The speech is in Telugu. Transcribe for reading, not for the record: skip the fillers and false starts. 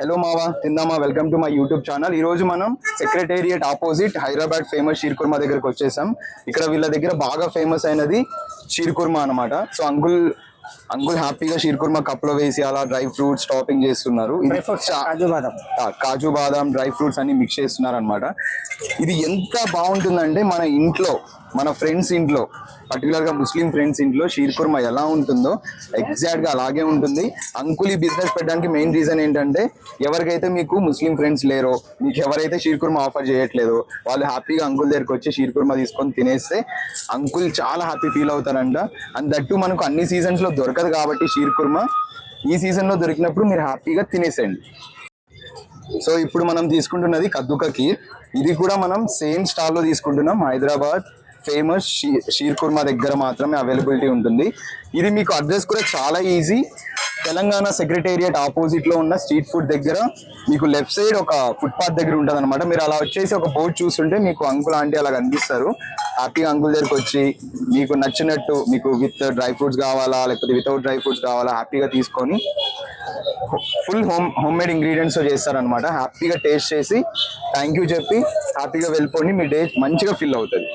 హలో మావా తిందామా welcome to my YouTube channel. ఈ రోజు మనం secretariat opposite Hyderabad famous sheer kurma దగ్గరకు వచ్చేసాం. ఇక్కడ వీళ్ళ దగ్గర బాగా ఫేమస్ అయినది షీర్ కుర్మా అనమాట. సో అంకుల్ హ్యాపీగా షీర్ కుర్మా కప్ లో వేసి అలా డ్రై ఫ్రూట్స్ టాపింగ్ చేస్తున్నారు. కాజు బాదం డ్రై ఫ్రూట్స్ అన్ని మిక్స్ చేస్తున్నారు అనమాట. ఇది ఎంత బాగుంటుందంటే మన ఫ్రెండ్స్ ఇంట్లో పర్టికులర్ గా ముస్లిం ఫ్రెండ్స్ ఇంట్లో షీర్ కుర్మా ఎలా ఉంటుందో ఎగ్జాక్ట్ గా అలాగే ఉంటుంది. అంకుల్ ఈ బిజినెస్ పెట్టడానికి మెయిన్ రీజన్ ఏంటంటే ఎవరికైతే మీకు ముస్లిం ఫ్రెండ్స్ లేరో, మీకు ఎవరైతే షీర్ కుర్మా ఆఫర్ చేయట్లేదో వాళ్ళు హ్యాపీగా అంకుల్ దగ్గరకు వచ్చి షీర్ కుర్మా తీసుకొని తినేస్తే అంకుల్ చాలా హ్యాపీ ఫీల్ అవుతారంట. అండ్ దట్టు మనకు అన్ని సీజన్స్ లో దొరకదు కాబట్టి షీర్ కుర్మా ఈ సీజన్ లో దొరికినప్పుడు మీరు హ్యాపీగా తినేసేయండి. సో ఇప్పుడు మనం తీసుకుంటున్నది కద్దుకా ఖీర్. ఇది కూడా మనం సేమ్ స్టాల్ లో తీసుకుంటున్నాం. హైదరాబాద్ ఫేమస్ షీర్ కుర్మా దగ్గర మాత్రమే అవైలబిలిటీ ఉంటుంది. ఇది మీకు అడ్రస్ కూడా చాలా ఈజీ. తెలంగాణ సెక్రటేరియట్ ఆపోజిట్ లో ఉన్న స్ట్రీట్ ఫుడ్ దగ్గర మీకు లెఫ్ట్ సైడ్ ఒక ఫుట్పాత్ దగ్గర ఉంటుంది అనమాట. మీరు అలా వచ్చేసి ఒక బోర్డు చూస్తుంటే మీకు అంకుల్ ఆంటీ అలా కనిపిస్తారు. హ్యాపీగా అంకుల్ దగ్గరకు వచ్చి మీకు నచ్చినట్టు మీకు విత్ డ్రై ఫ్రూట్స్ కావాలా లేకపోతే వితౌట్ డ్రై ఫ్రూట్స్ కావాలా హ్యాపీగా తీసుకొని ఫుల్ హోమ్ మేడ్ ఇంగ్రీడియంట్స్ చేస్తారనమాట. హ్యాపీగా టేస్ట్ చేసి థ్యాంక్ యూ చెప్పి హ్యాపీగా వెళ్ళిపోండి. మీ డే మంచిగా ఫీల్ అవుతుంది.